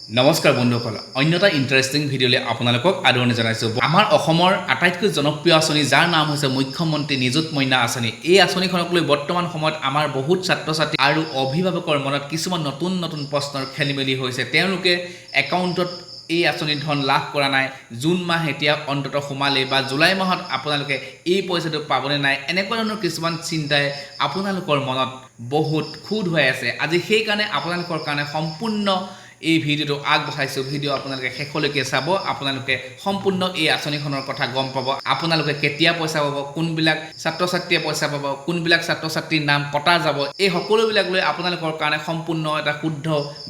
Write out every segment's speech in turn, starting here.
নমস্কাৰ বন্ধুসকল অন্য এটা ইণ্টাৰেষ্টিং ভিডিঅ'লৈ আপোনালোকক আদৰণি জনাইছোঁ আমাৰ অসমৰ আটাইতকৈ জনপ্ৰিয় আঁচনি যাৰ নাম হৈছে মুখ্যমন্ত্ৰী নিযুত মইনা আঁচনি এই আঁচনিখনক লৈ বৰ্তমান সময়ত আমাৰ বহুত ছাত্ৰ ছাত্ৰী আৰু অভিভাৱকৰ মনত কিছুমান নতুন নতুন প্ৰশ্নৰ খেলিমেলি হৈছে তেওঁলোকে একাউণ্টত এই আঁচনিৰ ধন লাভ কৰা নাই জুন মাহ এতিয়া অন্তত সোমালে বা জুলাই মাহত আপোনালোকে এই পইচাটো পাবনে নাই এনেকুৱা ধৰণৰ কিছুমান চিন্তাই আপোনালোকৰ মনত বহুত খুদ হৈ আছে আজি সেই কাৰণে আপোনালোকৰ কাৰণে সম্পূৰ্ণ এই ভিডিওটো আগবঢ়াইছোঁ ভিডিও আপোনালোকে শেষলৈকে চাব আপোনালোকে সম্পূৰ্ণ এই আঁচনিখনৰ কথা গম পাব আপোনালোকে কেতিয়া পইচা পাব কোনবিলাক ছাত্ৰ ছাত্ৰীয়ে পইচা পাব কোনবিলাক ছাত্ৰ ছাত্ৰীৰ নাম কটা যাব এই সকলোবিলাক লৈ আপোনালোকৰ কাৰণে সম্পূৰ্ণ এটা শুদ্ধ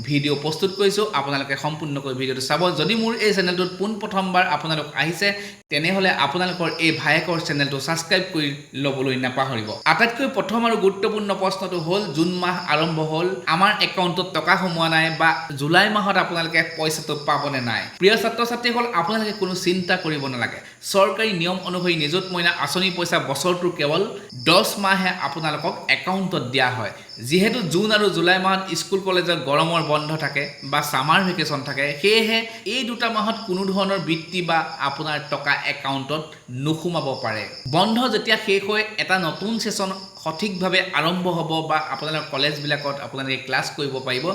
ভিডিঅ' প্ৰস্তুত কৰিছোঁ আপোনালোকে সম্পূৰ্ণকৈ ভিডিঅ'টো চাব যদি মোৰ এই চেনেলটোত পোনপ্ৰথমবাৰ আপোনালোক আহিছে তেনেহ'লে আপোনালোকৰ এই ভায়েকৰ চেনেলটো ছাবস্ক্ৰাইব কৰি ল'বলৈ নাপাহৰিব আটাইতকৈ প্ৰথম আৰু গুৰুত্বপূৰ্ণ প্ৰশ্নটো হ'ল জুন মাহ আৰম্ভ হ'ল আমাৰ একাউণ্টত টকা সোমোৱা নাই বা জুলাই মাহত আপোনালোকে পইচাটো পাবনে নাই প্ৰিয় ছাত্ৰ ছাত্ৰীসকল আপোনালোকে কোনো চিন্তা কৰিব নালাগে চৰকাৰী নিয়ম অনুসৰি নিযুত মইনা আঁচনি পইচা বছৰটোৰ কেৱল 10 মাহে আপোনালোকক একাউণ্টত দিয়া হয় যিহেতু জুন আৰু জুলাই মাহত স্কুল কলেজত গৰমৰ বন্ধ থাকে বা সামাৰ ভেকেশ্যন থাকে সেয়েহে এই দুটা মাহত কোনো ধৰণৰ বৃত্তি বা আপোনাৰ টকা একাউণ্টত নোসোমাব পাৰে বন্ধ যেতিয়া শেষ হৈ এটা নতুন সেশন সঠিকভাৱে আৰম্ভ হ'ব বা আপোনালোকৰ কলেজবিলাকত আপোনালোকে ক্লাছ কৰিব পাৰিব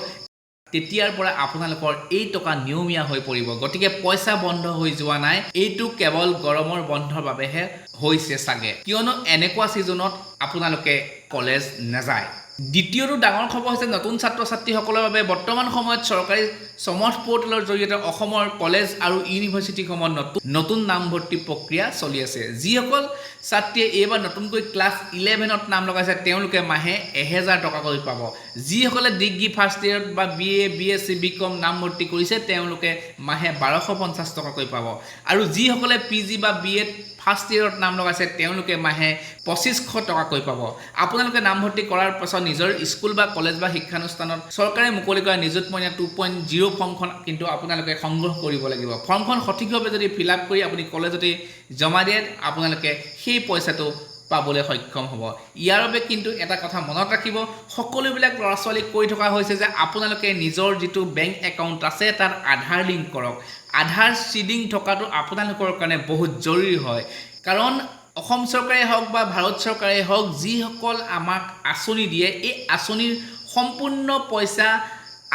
তেতিয়াৰ পৰা আপোনালোকৰ এই টকা নিয়মীয়া হৈ পৰিব গতিকে পইচা বন্ধ হৈ যোৱা নাই এইটো কেৱল গৰমৰ বন্ধৰ বাবেহে হৈছে চাগে কিয়নো এনেকুৱা ছিজনত আপোনালোকে কলেজ নাযায় দ্বিতীয়টো ডাঙৰ খবৰ হৈছে নতুন ছাত্ৰ ছাত্ৰীসকলৰ বাবে বৰ্তমান সময়ত চৰকাৰী সমৰ্থ পৰ্টেলৰ জৰিয়তে অসমৰ কলেজ আৰু ইউনিভাৰ্চিটিসমূহত নতুন নামভৰ্তি প্ৰক্ৰিয়া চলি আছে যিসকল ছাত্ৰীয়ে এইবাৰ নতুনকৈ ক্লাছ 11ত নাম লগাইছে তেওঁলোকে মাহে 1000 টকাকৈ পাব যিসকলে ডিগ্ৰী ফাৰ্ষ্ট ইয়েৰত বা BA BSc BCom নামভৰ্তি কৰিছে তেওঁলোকে মাহে 1250 টকাকৈ পাব আৰু যিসকলে PG বা BEd ফাৰ্ষ্ট ইয়েৰত নাম লগাইছে তেওঁলোকে মাহে 2500 টকাকৈ পাব আপোনালোকে নামভৰ্তি কৰাৰ পাছত নিজৰ স্কুল বা কলেজ বা শিক্ষানুষ্ঠানত চৰকাৰে মুকলি কৰা নিযুত মইনা 2.0 ফৰ্মখন কিন্তু আপোনালোকে সংগ্ৰহ কৰিব লাগিব ফৰ্মখন সঠিকভাৱে যদি ফিল আপ কৰি আপুনি কলেজতে জমা দিয়ে আপোনালোকে সেই পইচাটো পাবলৈ সক্ষম হ'ব ইয়াৰ বাবে কিন্তু এটা কথা মনত ৰাখিব সকলোবিলাক ল'ৰা ছোৱালীক কৈ থকা হৈছে যে আপোনালোকে নিজৰ যিটো বেংক একাউণ্ট আছে তাত আধাৰ লিংক কৰক আধাৰ সিডিং থকাটো আপোনালোকৰ কাৰণে বহুত জৰুৰী হয় কাৰণ অসম চৰকাৰে হওক বা ভাৰত চৰকাৰে হওক যিসকল আমাক আঁচনি দিয়ে এই আঁচনিৰ সম্পূৰ্ণ পইচা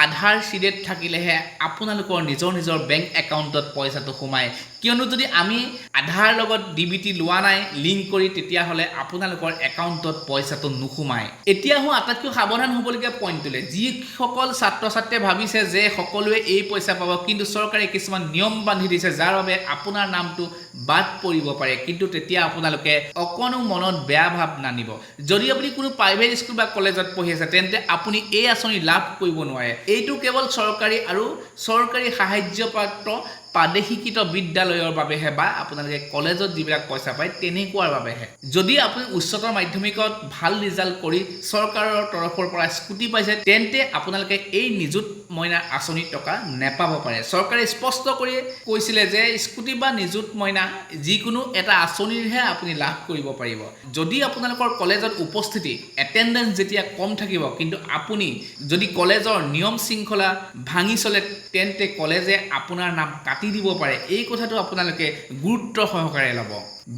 আধাৰ সিডেড থাকিলেহে আপোনালোকৰ নিজৰ বেংক একাউণ্টত পইচাটো সোমায় কিয়নো যদি আমি আধাৰ লগত DBT লোৱা নাই লিংক কৰি তেতিয়াহ'লে আপোনালোকৰ একাউণ্টত পইচাটো নোসোমায় এতিয়া আটাইতকৈ সাৱধান হ'বলগীয়া পইণ্টটোলৈ যিসকল ছাত্ৰ ছাত্ৰীয়ে ভাবিছে যে সকলোৱে এই পইচা পাব কিন্তু চৰকাৰে কিছুমান নিয়ম বান্ধি দিছে যাৰ বাবে আপোনাৰ নামটো বাদ পৰিব পাৰে কিন্তু তেতিয়া আপোনালোকে অকণো মনত বেয়া ভাৱ নানিব যদি আপুনি কোনো প্ৰাইভেট স্কুল বা কলেজত পঢ়ি আছে তেন্তে আপুনি এই আঁচনি লাভ কৰিব নোৱাৰে এইটো কেৱল চৰকাৰী আৰু চৰকাৰী সাহায্যপ্ৰাপ্ত প্ৰাদেশিকৃত বিদ্যালয়ৰ বাবেহে বা আপোনালোকে কলেজত যিবিলাক পইচা পায় তেনেকুৱাৰ বাবেহে যদি আপুনি উচ্চতৰ মাধ্যমিকত ভাল ৰিজাল্ট কৰি চৰকাৰৰ তৰফৰ পৰা স্কুটি পাইছে তেন্তে আপোনালোকে এই নিযুত মইনা আঁচনিৰ টকা নেপাব পাৰে চৰকাৰে স্পষ্ট কৰি কৈছিলে যে স্কুটি বা নিযুত মইনা যিকোনো এটা আঁচনিৰহে আপুনি লাভ কৰিব পাৰিব যদি আপোনালোকৰ কলেজত উপস্থিতি এটেণ্ডেঞ্চ যেতিয়া কম থাকিব কিন্তু আপুনি যদি কলেজৰ নিয়ম শৃংখলা ভাঙি চলে তেন্তে কলেজে আপোনাৰ নাম কাটি দিব পাৰে এই কথাটো আপোনালোকে গুৰুত্ব সহকাৰে ল'ব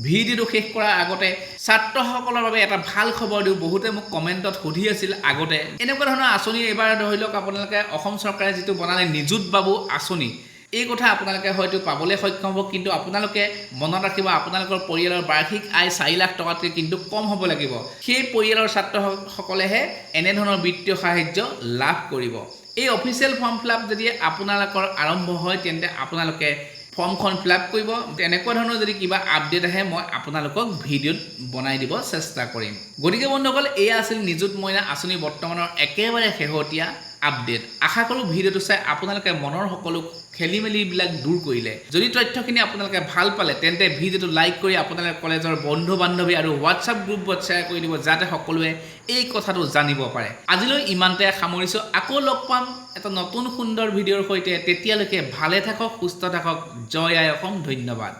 ভিডিঅ'টো শেষ কৰাৰ আগতে ছাত্ৰসকলৰ বাবে এটা ভাল খবৰ দিওঁ বহুতে মোক কমেণ্টত সুধি আছিল আগতে এনেকুৱা ধৰণৰ আঁচনি এবাৰ ধৰি লওক আপোনালোকে অসম চৰকাৰে যিটো বনালে নিযুত বাবু আঁচনি এই কথা আপোনালোকে হয়তো পাবলৈ সক্ষম হ'ব কিন্তু আপোনালোকে মনত ৰাখিব আপোনালোকৰ পৰিয়ালৰ বাৰ্ষিক আয় 4 লাখ টকাতকৈ কিন্তু কম হ'ব লাগিব সেই পৰিয়ালৰ ছাত্ৰসকলেহে এনেধৰণৰ বিত্তীয় সাহায্য লাভ কৰিব এই অফিচিয়েল ফৰ্ম ফিলআপ যদি আপোনালোকৰ আৰম্ভ হয় তেন্তে আপোনালোকে ফৰ্মখন ফিলআপ কৰিব এনেকুৱা ধৰণৰ যদি কিবা আপডেট আহে মই আপোনালোকক ভিডিঅ'ত বনাই দিব চেষ্টা কৰিম গতিকে বন্ধুসকল এয়া আছিল নিযুত মইনা আঁচনি বৰ্তমানৰ একেবাৰে শেহতীয়া আপডেট আশা কৰোঁ ভিডিঅ'টো চাই আপোনালোকে মনৰ সকলো খেলিমেলিবিলাক দূৰ কৰিলে যদি তথ্যখিনি আপোনালোকে ভাল পালে তেন্তে ভিডিঅ'টো লাইক কৰি আপোনালোকৰ কলেজৰ বন্ধু বান্ধৱী আৰু হোৱাটছআপ গ্ৰুপত শ্বেয়াৰ কৰি দিব যাতে সকলোৱে এই কথাটো জানিব পাৰে আজিলৈ ইমানতে সামৰিছোঁ আকৌ লগ পাম এটা নতুন সুন্দৰ ভিডিঅ'ৰ সৈতে তেতিয়ালৈকে ভালে থাকক সুস্থ থাকক জয় আই অসম ধন্যবাদ